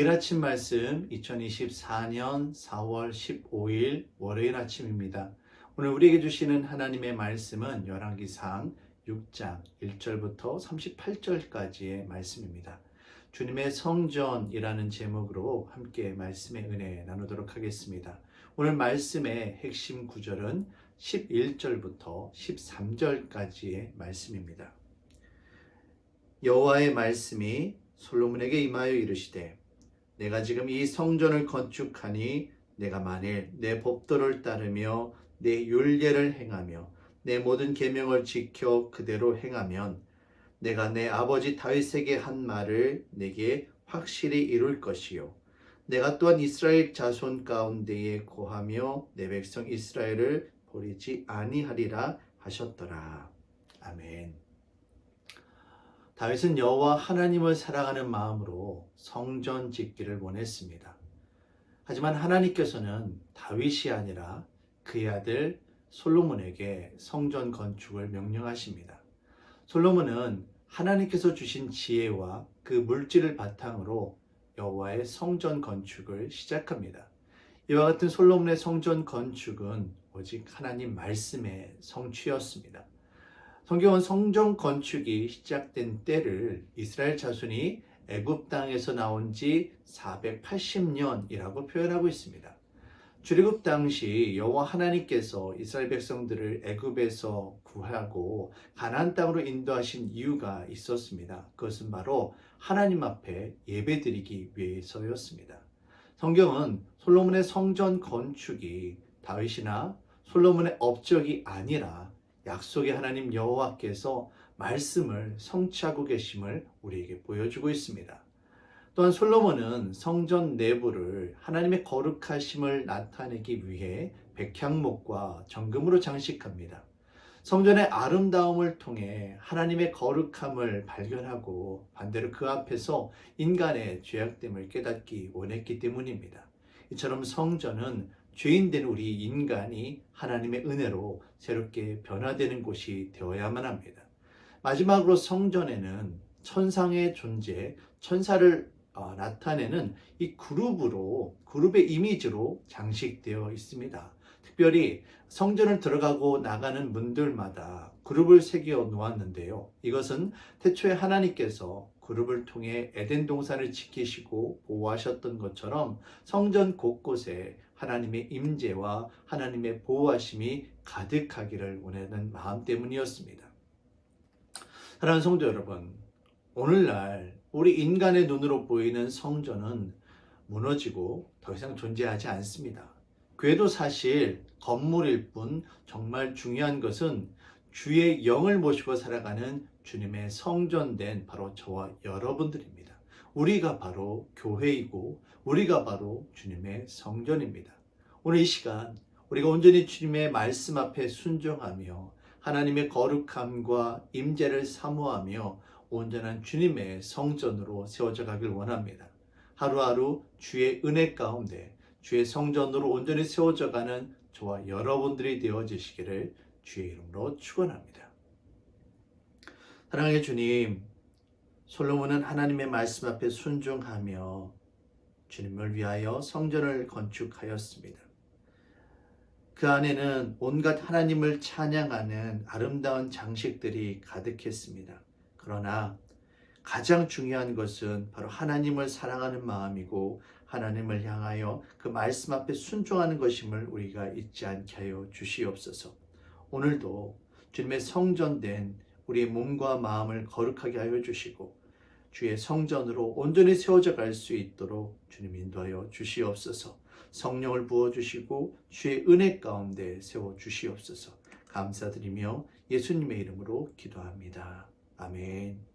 매일 아침 말씀 2024년 4월 15일 월요일 아침입니다. 오늘 우리에게 주시는 하나님의 말씀은 열왕기상 6장 1절부터 38절까지의 말씀입니다. 주님의 성전이라는 제목으로 함께 말씀의 은혜 나누도록 하겠습니다. 오늘 말씀의 핵심 구절은 11절부터 13절까지의 말씀입니다. 여호와의 말씀이 솔로몬에게 임하여 이르시되 내가 지금 이 성전을 건축하니 내가 만일 내 법도를 따르며 내 율례를 행하며 내 모든 계명을 지켜 그대로 행하면 내가 내 아버지 다윗에게 한 말을 내게 확실히 이룰 것이요 내가 또한 이스라엘 자손 가운데에 거하며 내 백성 이스라엘을 버리지 아니하리라 하셨더라. 아멘. 다윗은 여호와 하나님을 사랑하는 마음으로 성전 짓기를 원했습니다. 하지만 하나님께서는 다윗이 아니라 그의 아들 솔로몬에게 성전 건축을 명령하십니다. 솔로몬은 하나님께서 주신 지혜와 그 물질을 바탕으로 여호와의 성전 건축을 시작합니다. 이와 같은 솔로몬의 성전 건축은 오직 하나님 말씀의 성취였습니다. 성경은 성전 건축이 시작된 때를 이스라엘 자손이 애굽 땅에서 나온 지 480년이라고 표현하고 있습니다. 출애굽 당시 여호와 하나님께서 이스라엘 백성들을 애굽에서 구하고 가나안 땅으로 인도하신 이유가 있었습니다. 그것은 바로 하나님 앞에 예배드리기 위해서였습니다. 성경은 솔로몬의 성전 건축이 다윗이나 솔로몬의 업적이 아니라 약속의 하나님 여호와께서 말씀을 성취하고 계심을 우리에게 보여주고 있습니다. 또한 솔로몬은 성전 내부를 하나님의 거룩하심을 나타내기 위해 백향목과 정금으로 장식합니다. 성전의 아름다움을 통해 하나님의 거룩함을 발견하고 반대로 그 앞에서 인간의 죄악됨을 깨닫기 원했기 때문입니다. 이처럼 성전은 죄인된 우리 인간이 하나님의 은혜로 새롭게 변화되는 곳이 되어야만 합니다. 마지막으로 성전에는 천상의 존재, 천사를 나타내는 이 그룹의 이미지로 장식되어 있습니다. 특별히 성전을 들어가고 나가는 문들마다 그룹을 새겨 놓았는데요. 이것은 태초에 하나님께서 그룹을 통해 에덴 동산을 지키시고 보호하셨던 것처럼 성전 곳곳에 하나님의 임재와 하나님의 보호하심이 가득하기를 원하는 마음 때문이었습니다. 사랑하는 성도 여러분, 오늘날 우리 인간의 눈으로 보이는 성전은 무너지고 더 이상 존재하지 않습니다. 교회도 사실 건물일 뿐 정말 중요한 것은 주의 영을 모시고 살아가는 주님의 성전된 바로 저와 여러분들입니다. 우리가 바로 교회이고 우리가 바로 주님의 성전입니다. 오늘 이 시간 우리가 온전히 주님의 말씀 앞에 순종하며 하나님의 거룩함과 임재를 사모하며 온전한 주님의 성전으로 세워져 가길 원합니다. 하루하루 주의 은혜 가운데 주의 성전으로 온전히 세워져 가는 저와 여러분들이 되어지시기를 주의 이름으로 축원합니다. 사랑하는 주님, 솔로몬은 하나님의 말씀 앞에 순종하며 주님을 위하여 성전을 건축하였습니다. 그 안에는 온갖 하나님을 찬양하는 아름다운 장식들이 가득했습니다. 그러나 가장 중요한 것은 바로 하나님을 사랑하는 마음이고 하나님을 향하여 그 말씀 앞에 순종하는 것임을 우리가 잊지 않게 하여 주시옵소서. 오늘도 주님의 성전된 우리의 몸과 마음을 거룩하게 하여 주시고 주의 성전으로 온전히 세워져 갈 수 있도록 주님 인도하여 주시옵소서. 성령을 부어주시고 주의 은혜 가운데 세워주시옵소서. 감사드리며 예수님의 이름으로 기도합니다. 아멘.